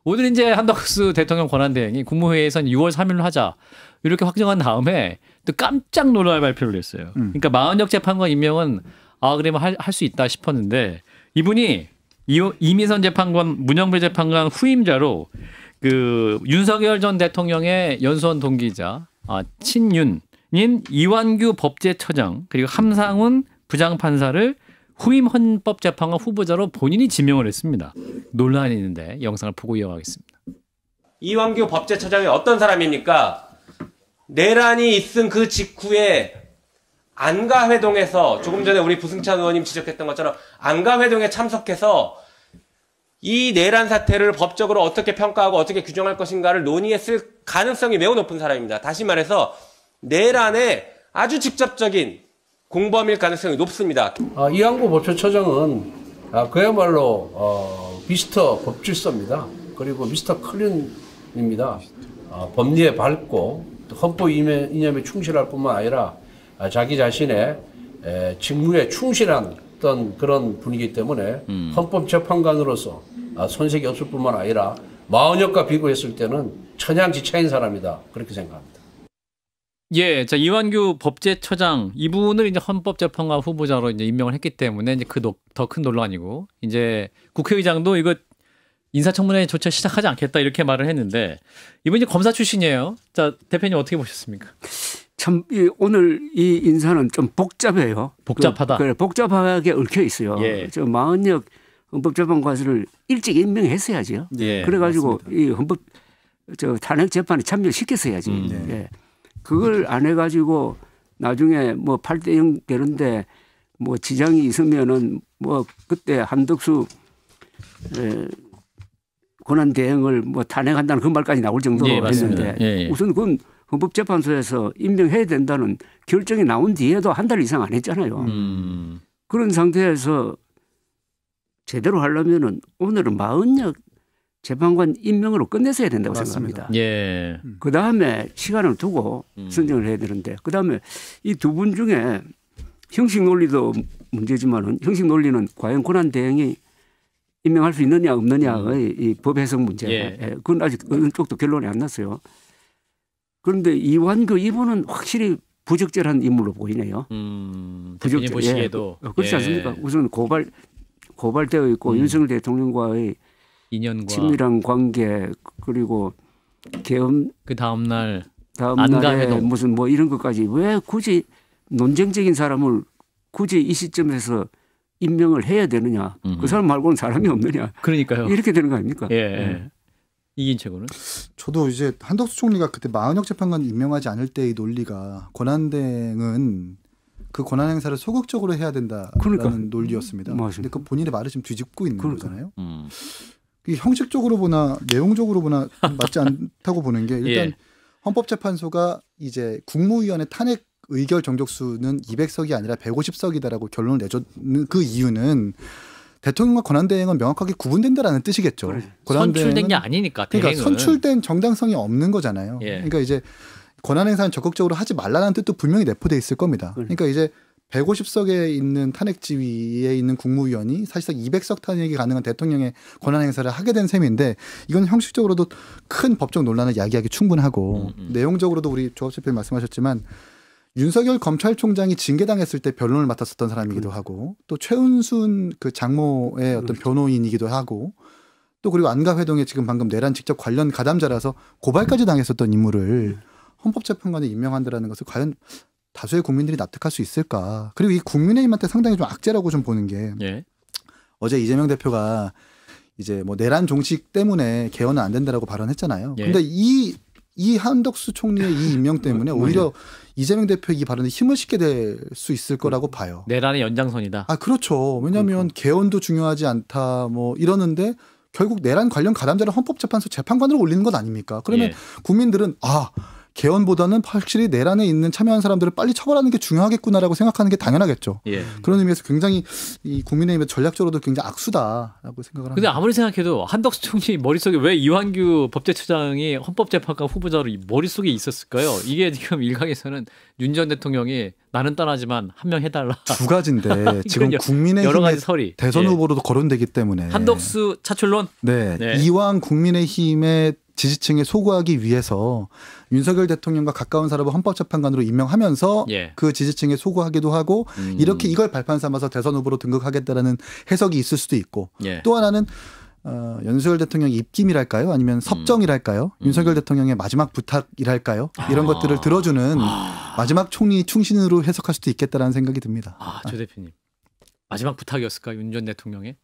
오늘 이제 한덕수 대통령 권한대행이 국무회의에서는 6월 3일로 하자 이렇게 확정한 다음에 또 깜짝 놀랄 발표를 했어요. 그러니까 마은혁 재판관 임명은 그러면 할 수 있다 싶었는데 이분이 이미선 재판관, 문영배 재판관 후임자로 그 윤석열 전 대통령의 연수원 동기이자 친윤인 이완규 법제처장 그리고 함상훈 부장판사를 후임 헌법재판관 후보자로 본인이 지명을 했습니다. 논란이 있는데 영상을 보고 이어가겠습니다. 이완규 법제처장이 어떤 사람입니까? 내란이 있은 그 직후에 안가회동에서 조금 전에 우리 부승찬 의원님 지적했던 것처럼 안가회동에 참석해서 이 내란 사태를 법적으로 어떻게 평가하고 어떻게 규정할 것인가를 논의했을 가능성이 매우 높은 사람입니다. 다시 말해서 내란의 아주 직접적인 공범일 가능성이 높습니다. 이완구 법제처장은 그야말로 미스터 법질서입니다. 그리고 미스터 클린입니다. 법리에 밝고 헌법 이념에 충실할 뿐만 아니라 자기 자신의 직무에 충실한 어떤 그런 분이기 때문에 헌법재판관으로서 손색이 없을 뿐만 아니라 마은혁과 비교했을 때는 천양지차인 사람이다. 그렇게 생각합니다. 예, 자 이완규 법제처장 이분을 이제 헌법재판관 후보자로 이제 임명을 했기 때문에 이제 그 더 큰 논란이고 이제 국회의장도 이거 인사청문회 조차 시작하지 않겠다 이렇게 말을 했는데 이분이 검사 출신이에요. 자 대표님 어떻게 보셨습니까? 참 오늘 이 인사는 좀 복잡해요. 복잡하다. 그래 복잡하게 얽혀 있어요. 예. 저 마은혁 헌법재판관을 일찍 임명했어야죠. 예, 그래가지고 맞습니다. 이 헌법 탄핵 재판에 참여시켰어야지. 예. 그걸 안 해가지고 나중에 뭐 8대0 되는데 뭐 지장이 있으면은 뭐 그때 한덕수 권한 대행을 뭐 탄핵한다는 그 말까지 나올 정도로 예, 했는데 예. 우선 그건 헌법재판소에서 임명해야 된다는 결정이 나온 뒤에도 한 달 이상 안 했잖아요. 그런 상태에서 제대로 하려면은 오늘은 마은혁 재판관 임명으로 끝내서야 된다고 맞습니다. 생각합니다. 예. 그 다음에 시간을 두고 선정을 해야 되는데 그 다음에 이 두 분 중에 형식 논리도 문제지만은 형식 논리는 과연 권한 대행이 임명할 수 있느냐 없느냐의 이 법 해석 문제. 예. 그건 아직 어느 쪽도 결론이 안 났어요. 그런데 이완규 이분은 확실히 부적절한 인물로 보이네요. 대표님 보시기에도 그렇지 않습니까? 우선 고발되어 있고 윤석열 대통령과의 인연과 친밀한 관계 그리고 계엄 그 다음 날에 안가회동 무슨 뭐 이런 것까지 왜 굳이 논쟁적인 사람을 굳이 이 시점에서 임명을 해야 되느냐? 그 사람 말고는 사람이 없느냐? 그러니까요. 이렇게 되는 거 아닙니까? 예. 이긴책으로는 저도 이제 한덕수 총리가 그때 마은혁 재판관 임명하지 않을 때의 논리가 권한대행은 그 권한 행사를 소극적으로 해야 된다라는 그러니까. 논리였습니다. 맞습니다. 근데 그 본인의 말을 지금 뒤집고 있는 거잖아요. 음. 이게 형식적으로 보나 내용적으로 보나 맞지 않다고 보는 게 일단 예. 헌법재판소가 이제 국무위원회 탄핵 의결 정족수는 200석이 아니라 150석이다라고 결론을 내줬는 그 이유는 대통령과 권한대행은 명확하게 구분된다라는 뜻이겠죠. 그래. 선출된 게 아니니까 그러니까 대행은. 선출된 정당성이 없는 거잖아요. 예. 그러니까 이제 권한 행사는 적극적으로 하지 말라는 뜻도 분명히 내포돼 있을 겁니다. 그러니까 이제 150석에 있는 탄핵 지위에 있는 국무위원이 사실상 200석 탄핵이 가능한 대통령의 권한 행사를 하게 된 셈인데 이건 형식적으로도 큰 법적 논란을 야기하기 충분하고 내용적으로도 우리 조합 대표님 말씀하셨지만 윤석열 검찰총장이 징계당했을 때 변론을 맡았었던 사람이기도 하고 또 최은순 그 장모의 어떤 변호인이기도 하고 또 그리고 안가회동에 지금 방금 내란 직접 관련 가담자라서 고발까지 당했었던 인물을 헌법재판관에 임명한다라는 것을 과연 다수의 국민들이 납득할 수 있을까. 그리고 이 국민의힘한테 상당히 좀 악재라고 좀 보는 게 예. 어제 이재명 대표가 이제 뭐 내란 종식 때문에 개헌은 안 된다라고 발언했잖아요. 예. 근데 이 한덕수 총리의 이 임명 때문에 오히려 이재명 대표의 이 발언에 힘을 싣게 될 수 있을 거라고 봐요. 내란의 연장선이다. 그렇죠. 왜냐하면 개헌도 중요하지 않다 뭐 이러는데 결국 내란 관련 가담자를 헌법재판소 재판관으로 올리는 것 아닙니까? 그러면 예. 국민들은 개헌보다는 확실히 내란에 있는 참여한 사람들을 빨리 처벌하는 게 중요하겠구나라고 생각하는 게 당연하겠죠. 예. 그런 의미에서 굉장히 이 국민의힘의 전략적으로도 굉장히 악수다라고 생각을 합니다. 근데 아무리 생각해도 한덕수 총리 머릿속에 왜 이완규 법제처장이 헌법재판관 후보자로 머릿속에 있었을까요? 이게 지금 일각에서는 윤 전 대통령이 나는 떠나지만 한 명 해달라. 두 가지인데 지금 여러 국민의힘의 가지 설이. 대선 예. 후보로도 거론되기 때문에 한덕수 차출론. 네. 네. 이왕 국민의힘의 지지층에 소구하기 위해서 윤석열 대통령과 가까운 사람을 헌법재판관으로 임명하면서 예. 그 지지층에 소구하기도 하고 이렇게 이걸 발판 삼아서 대선 후보로 등극하겠다라는 해석이 있을 수도 있고 예. 또 하나는 윤석열 대통령의 입김이랄까요? 아니면 섭정이랄까요? 윤석열 대통령의 마지막 부탁이랄까요? 이런 것들을 들어주는 마지막 총리 충신으로 해석할 수도 있겠다라는 생각이 듭니다. 조 대표님. 마지막 부탁이었을까? 윤 전 대통령의?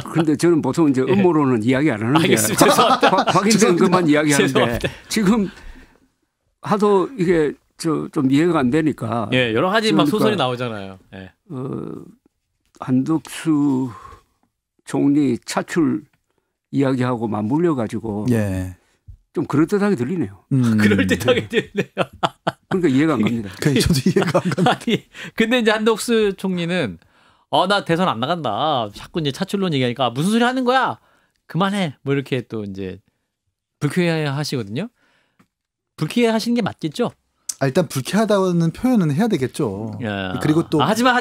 그런데 저는 보통 이제 음모론은 이야기 안 하는데 알겠습니다. 죄송합니다. 확인된 것만 이야기하는데 죄송합니다. 지금 하도 이게 좀 이해가 안 되니까 예, 여러 가지 막 그러니까, 소설이 나오잖아요. 예. 한덕수 총리 차출 이야기하고 맞물려 가지고 예. 좀 그럴듯하게 들리네요. 그럴듯하게 들리네요. 그러니까 이해가 안 갑니다. 저도 이해가 안 갑니다. 아니, 근데 이제 한덕수 총리는 나 대선 안 나간다. 자꾸 이제 차출론 얘기하니까 무슨 소리 하는 거야? 그만해. 뭐 이렇게 또 이제 불쾌해 하시거든요. 불쾌해 하시는 게 맞겠죠? 일단 불쾌하다는 표현은 해야 되겠죠. 야. 그리고 또 하지마 나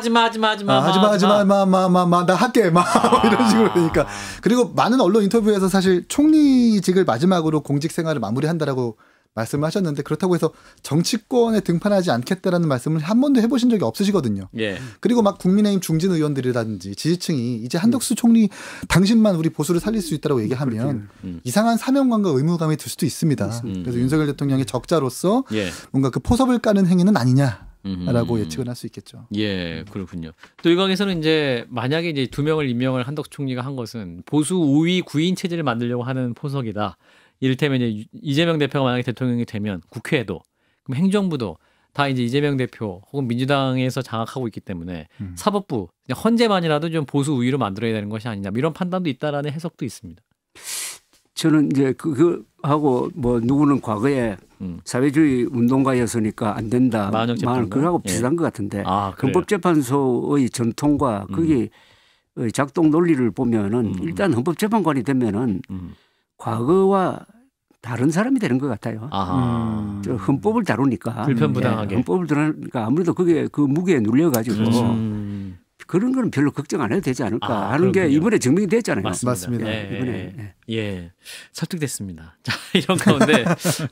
할게 이런 식으로 되니까. 그리고 많은 언론 인터뷰에서 사실 총리직을 마지막으로 공직 생활을 마무리한다라고 말씀을 하셨는데 그렇다고 해서 정치권에 등판하지 않겠다라는 말씀을 한 번도 해보신 적이 없으시거든요. 예. 그리고 막 국민의힘 중진 의원들이라든지 지지층이 이제 한덕수 총리 당신만 우리 보수를 살릴 수 있다고 얘기하면 이상한 사명감과 의무감이 들 수도 있습니다. 그래서 윤석열 대통령의 적자로서 예. 뭔가 그 포섭을 까는 행위는 아니냐라고 예측을 할 수 있겠죠. 예, 그렇군요. 또 일각에서는 이제 만약에 이제 2명을 임명을 한덕수 총리가 한 것은 보수 우위 구인 체제를 만들려고 하는 포석이다. 이를테면 이제 이재명 대표가 만약에 대통령이 되면 국회에도 그럼 행정부도 다 이제 이재명 대표 혹은 민주당에서 장악하고 있기 때문에 사법부 헌재만이라도 좀 보수 우위로 만들어야 되는 것이 아니냐 이런 판단도 있다라는 해석도 있습니다. 저는 이제 그하고 뭐 누구는 과거에 사회주의 운동가였으니까 안 된다. 그거하고 비슷한 것 같은데 헌법재판소의 전통과 거기 작동 논리를 보면은 일단 헌법재판관이 되면은 과거와 다른 사람이 되는 것 같아요. 헌법을 다루니까. 불편부당하게. 헌법을 다루니까 아무래도 그게 그 무게에 눌려가지고 그런 거는 별로 걱정 안 해도 되지 않을까 하는 게 이번에 증명이 됐잖아요. 맞습니다. 이번에 설득됐습니다. 자,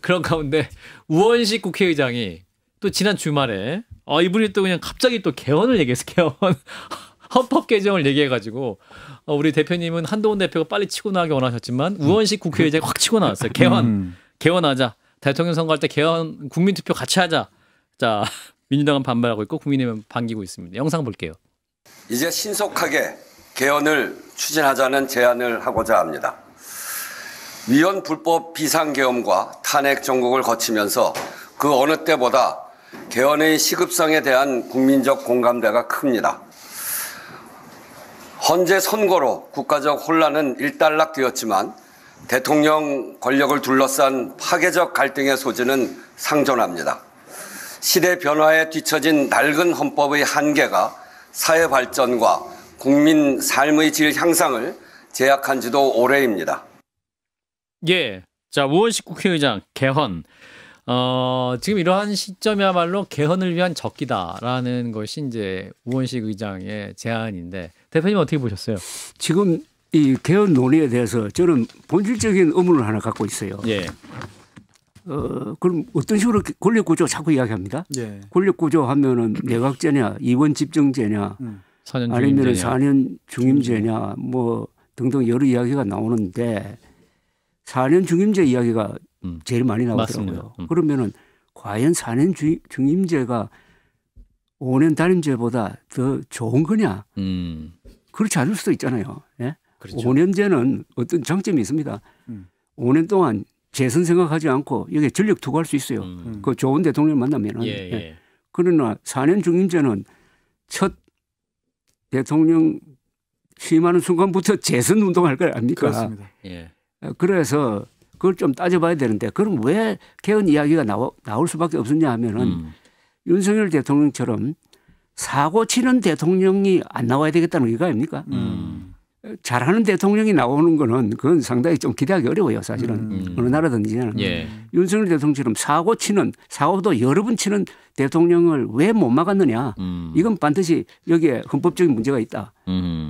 그런 가운데 우원식 국회의장이 또 지난 주말에 이분이 또 그냥 갑자기 또 개헌을 얘기했어요. 개헌. 헌법 개정을 얘기해가지고 우리 대표님은 한동훈 대표가 빨리 치고 나가기 원하셨지만 우원식 국회의장이 확 치고 나왔어요. 개헌하자. 대통령 선거할 때 개헌 국민투표 같이 하자. 자, 민주당은 반발하고 있고 국민의힘은 반기고 있습니다. 영상 볼게요. 이제 신속하게 개헌을 추진하자는 제안을 하고자 합니다. 위헌 불법 비상계엄과 탄핵 정국을 거치면서 그 어느 때보다 개헌의 시급성에 대한 국민적 공감대가 큽니다. 헌재 선고로 국가적 혼란은 일단락되었지만 대통령 권력을 둘러싼 파괴적 갈등의 소지는 상존합니다. 시대 변화에 뒤처진 낡은 헌법의 한계가 사회 발전과 국민 삶의 질 향상을 제약한 지도 오래입니다. 예. 자, 우원식 국회의장 개헌. 지금 이러한 시점이야말로 개헌을 위한 적기다라는 것이 이제 우원식 의장의 제안인데 대표님 어떻게 보셨어요? 지금 이 개헌 논의에 대해서 저는 본질적인 의문을 하나 갖고 있어요. 예. 그럼 어떤 식으로 권력 구조 자꾸 이야기합니다. 예. 권력 구조 하면은 내각제냐, 이원 집정제냐, 아니면 4년 중임제냐, 뭐 등등 여러 이야기가 나오는데 4년 중임제 이야기가 제일 많이 나오더라고요. 그러면은 과연 4년 중임제가 5년 단임제보다 더 좋은 거냐? 그렇지 않을 수도 있잖아요. 예? 그렇죠. 5년제는 어떤 장점이 있습니다. 5년 동안 재선 생각하지 않고 여기에 전력 투구할 수 있어요. 그 좋은 대통령 만나면. 예. 그러나 4년 중임제는 첫 대통령 취임하는 순간부터 재선 운동할 거 아닙니까? 그렇습니다. 예. 그래서 그걸 좀 따져봐야 되는데 그럼 왜 개헌 이야기가 나올 수밖에 없었냐 하면은 윤석열 대통령처럼 사고 치는 대통령이 안 나와야 되겠다는 의가 아닙니까? 잘하는 대통령이 나오는 거는 그건 상당히 좀 기대하기 어려워요. 사실은 어느 나라든지는. 예. 윤석열 대통령처럼 사고도 여러 번 치는 대통령을 왜 못 막았느냐. 이건 반드시 여기에 헌법적인 문제가 있다.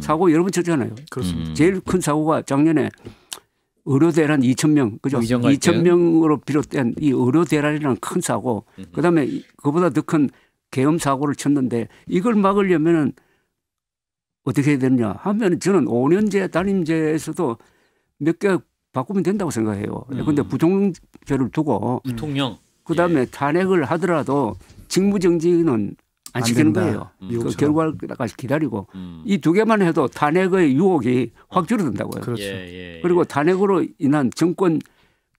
사고 여러 번 쳤잖아요. 그렇습니다. 제일 큰 사고가 작년에 의료대란 2,000명, 그죠? 의정 갈등. 2,000명으로 비롯된 이 의료대란이라는 큰 사고, 그다음에 그보다 더 큰 계엄 사고를 쳤는데 이걸 막으려면은 어떻게 해야 되느냐 하면 저는 5년제 단임제에서도 몇 개 바꾸면 된다고 생각해요. 그런데 부통령제를 두고 부통령. 그다음에 탄핵을 하더라도 직무정지는 안 시키는 거예요. 그 결과까지 기다리고 이 두 개만 해도 탄핵의 유혹이 확 줄어든다고요. 그렇죠. 그리고 탄핵으로 인한 정권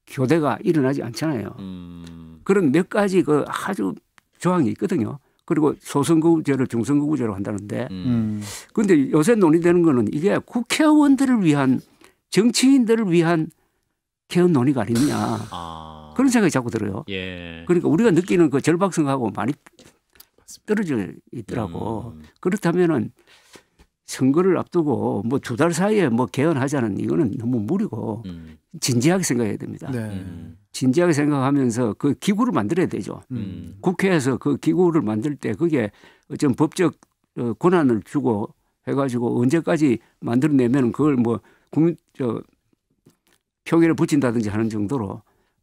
교대가 일어나지 않잖아요. 그런 몇 가지 그 아주 조항이 있거든요. 그리고 소선거구제를 중선거구제로 한다는데 그런데 요새 논의되는 거는 이게 국회의원들을 위한 정치인들을 위한 개헌 논의가 아니냐. 그런 생각이 자꾸 들어요. 예. 그러니까 우리가 느끼는 그 절박성하고 많이 떨어져 있더라고. 그렇다면은 선거를 앞두고 뭐 2달 사이에 뭐 개헌하자는 이거는 너무 무리고 진지하게 생각해야 됩니다. 네. 진지하게 생각하면서 그 기구를 만들어야 되죠. 국회에서 그 기구를 만들 때 그게 어떤 법적 권한을 주고 해가지고 언제까지 만들어내면 그걸 뭐 국민 표결에 붙인다든지 하는 정도로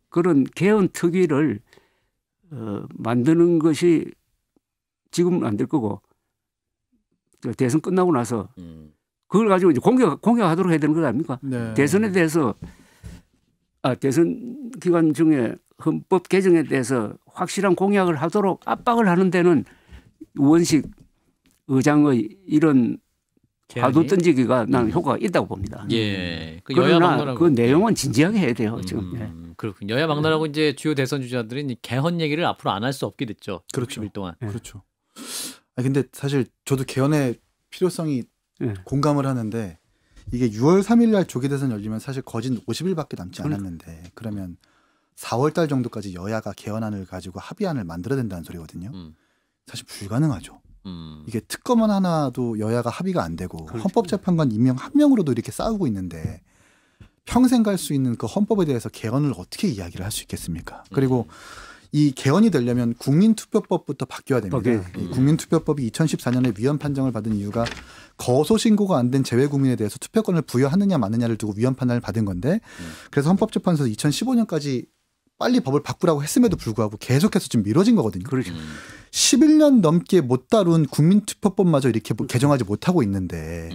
그런 개헌 특위를 만드는 것이 지금은 안 될 거고 대선 끝나고 나서 그걸 가지고 이제 공격하도록 해야 되는 것 아닙니까? 네. 대선에 대해서 대선 기간 중에 헌법 개정에 대해서 확실한 공약을 하도록 압박을 하는 데는 우원식 의장의 이런 파도 던지기가 나는 효과가 있다고 봅니다. 예. 그 여야 그러나 막론하고 그 내용은 진지하게 해야 돼요. 지금. 예. 그렇군요. 여야 막론하고 이제 주요 대선 주자들은 이 개헌 얘기를 앞으로 안 할 수 없게 됐죠. 그렇죠. 60일 동안. 그렇죠. 근데 사실 저도 개헌의 필요성이 공감을 하는데 이게 6월 3일 날 조기 대선 열리면 사실 거진 50일밖에 남지 않았는데 그러면 4월 달 정도까지 여야가 개헌안을 가지고 합의안을 만들어야 된다는 소리거든요. 사실 불가능하죠. 이게 특검안 하나도 여야가 합의가 안 되고 그렇죠. 헌법재판관 임명 한 명으로도 이렇게 싸우고 있는데 평생 갈 수 있는 그 헌법에 대해서 개헌을 어떻게 이야기를 할 수 있겠습니까? 그리고 이 개헌이 되려면 국민투표법부터 바뀌어야 됩니다. 이 국민투표법이 2014년에 위헌 판정을 받은 이유가 거소 신고가 안 된 재외 국민에 대해서 투표권을 부여하느냐 마느냐를 두고 위헌 판단을 받은 건데 그래서 헌법재판소에서 2015년까지 빨리 법을 바꾸라고 했음에도 불구하고 계속해서 좀 미뤄진 거거든요. 그렇죠. 11년 넘게 못 다룬 국민투표법마저 이렇게 개정하지 못하고 있는데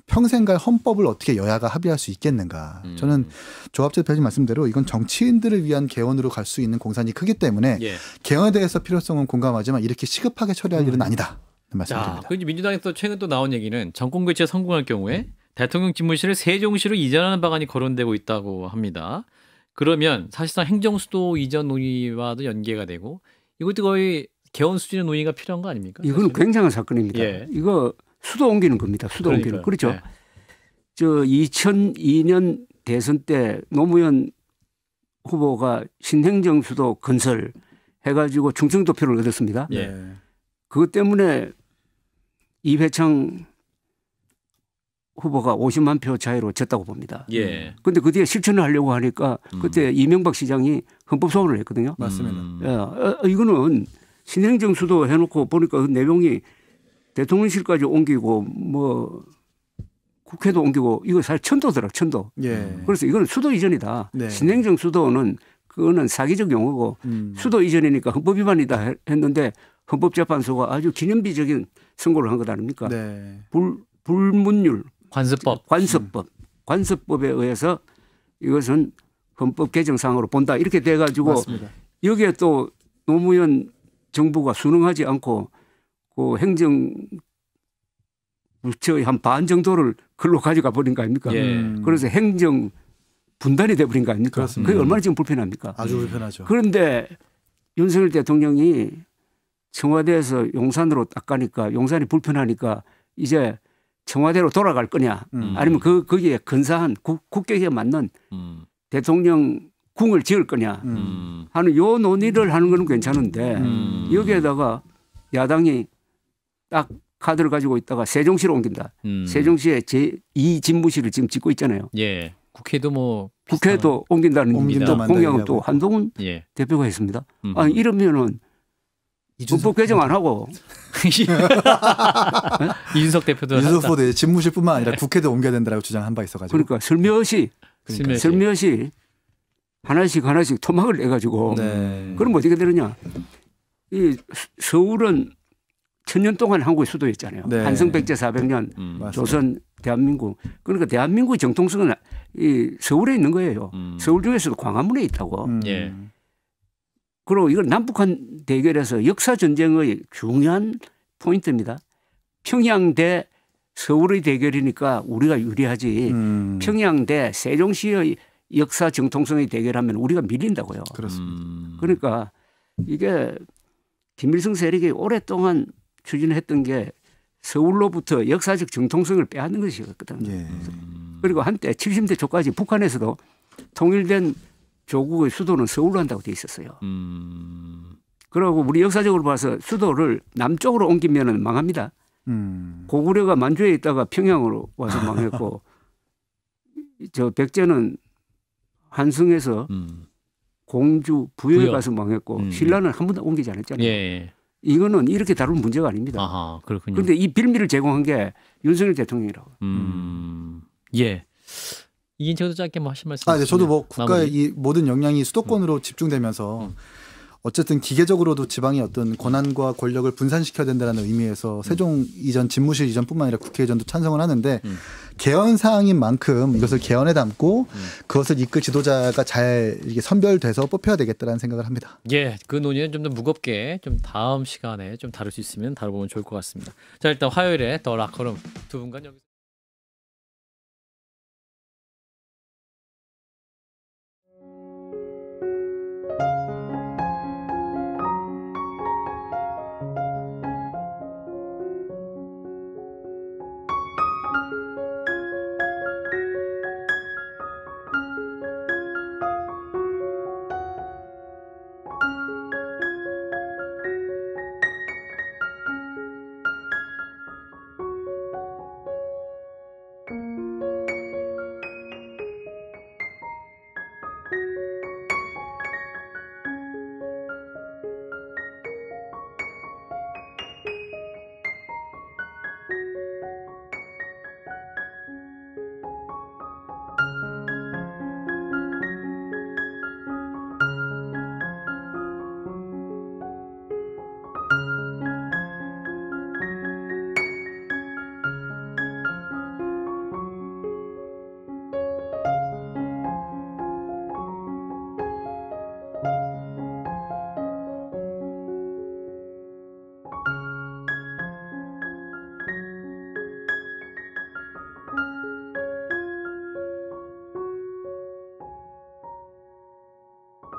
평생 갈 헌법을 어떻게 여야가 합의할 수 있겠는가. 저는 조합재 대표님 말씀대로 이건 정치인들을 위한 개헌으로 갈 수 있는 공산이 크기 때문에 개헌에 대해서 필요성은 공감하지만 이렇게 시급하게 처리할 일은 아니다. 말씀드립니다. 그 민주당에서 최근 또 나온 얘기는 정권 교체 성공할 경우에 대통령 집무실을 세종시로 이전하는 방안이 거론되고 있다고 합니다. 그러면 사실상 행정수도 이전 논의와도 연계가 되고 이것도 거의 개헌 수준의 논의가 필요한 거 아닙니까? 이거는 사실은? 굉장한 사건입니다. 예. 이거 수도 옮기는 겁니다. 수도 옮기는. 그렇죠. 예. 저 2002년 대선 때 노무현 후보가 신행정 수도 건설 해가지고 충청도 표를 얻었습니다. 예. 그것 때문에 이회창 후보가 50만 표 차이로 졌다고 봅니다. 예. 그런데 그 뒤에 실천을 하려고 하니까 그때 이명박 시장이 헌법 소원을 했거든요. 맞습니다. 이거는 신행정 수도 해놓고 보니까 그 내용이 대통령실까지 옮기고 뭐 국회도 옮기고 이거 사실 천도더라 천도. 예. 그래서 이거는 수도 이전이다. 네. 신행정 수도는 그거는 사기적 용어고 수도 이전이니까 헌법 위반이다 했는데 헌법재판소가 아주 기념비적인 선고를 한 것 아닙니까? 네. 불문율 관습법. 관습법에 의해서 이것은 헌법 개정상으로 본다 이렇게 돼가지고 맞습니다. 여기에 또 노무현 정부가 순응하지 않고 그 행정 부처의 한 반 정도를 글로 가져가 버린 거 아닙니까? 그래서 행정 분단이 돼 버린 거 아닙니까? 그렇습니다. 그게 얼마나 지금 불편합니까? 아주 불편하죠. 그런데 윤석열 대통령이 청와대에서 용산으로 딱 가니까 용산이 불편하니까 이제 청와대로 돌아갈 거냐 아니면 거기에 근사한 국격에 맞는 대통령 궁을 지을 거냐 하는 요 논의를 하는 건 괜찮은데 여기에다가 야당이 딱 카드를 가지고 있다가 세종시로 옮긴다. 세종시에 제2 집무실을 지금 짓고 있잖아요. 예. 국회도 뭐 국회도 옮긴다는 공약은 또 한동훈 예. 대표가 했습니다. 아니 이러면은 헌법 개정 안 하고 이준석 대표도 이준석 후보도 집무실뿐만 아니라 국회도 옮겨야 된다라고 주장한 바 있어가지고. 그러니까 슬며시 하나씩 토막을 내가지고 그럼 어떻게 되느냐? 이 서울은 1000년 동안 한국의 수도였잖아요. 네. 한성백제 400년, 조선, 대한민국. 그러니까 대한민국의 정통성은 이 서울에 있는 거예요. 서울 중에서도 광화문에 있다고. 예. 그리고 이건 남북한 대결에서 역사 전쟁의 중요한 포인트입니다. 평양 대 서울의 대결이니까 우리가 유리하지. 평양 대 세종시의 역사 정통성의 대결하면 우리가 밀린다고요. 그렇습니다. 그러니까 이게 김일성 세력이 오랫동안 추진했던 게 서울로부터 역사적 정통성을 빼앗는 것이었거든요. 예. 그리고 한때 70대 초까지 북한에서도 통일된 조국의 수도는 서울로 한다고 돼 있었어요. 그리고 우리 역사적으로 봐서 수도를 남쪽으로 옮기면 망합니다. 고구려가 만주에 있다가 평양으로 와서 망했고 저 백제는 한성에서 공주 부여에 가서 망했고 신라는 한 번도 옮기지 않았잖아요. 예. 이거는 이렇게 다룰 문제가 아닙니다. 아하, 그렇군요. 그런데 이 빌미를 제공한 게 윤석열 대통령이라고. 예. 이인철도 짧게 뭐 하실 말씀. 네, 저도 뭐 국가의 마무리. 이 모든 역량이 수도권으로 집중되면서 어쨌든 기계적으로도 지방의 어떤 권한과 권력을 분산시켜야 된다는 의미에서 세종 이전 집무실 이전뿐만 아니라 국회 이전도 찬성을 하는데 개헌 사항인 만큼 이것을 개헌에 담고 그것을 이끌 지도자가 잘 이게 선별돼서 뽑혀야 되겠다라는 생각을 합니다. 예, 그 논의는 좀 더 무겁게 좀 다음 시간에 좀 다룰 수 있으면 다뤄보면 좋을 것 같습니다. 자, 일단 화요일에 더 라커룸 두 분간 여기서.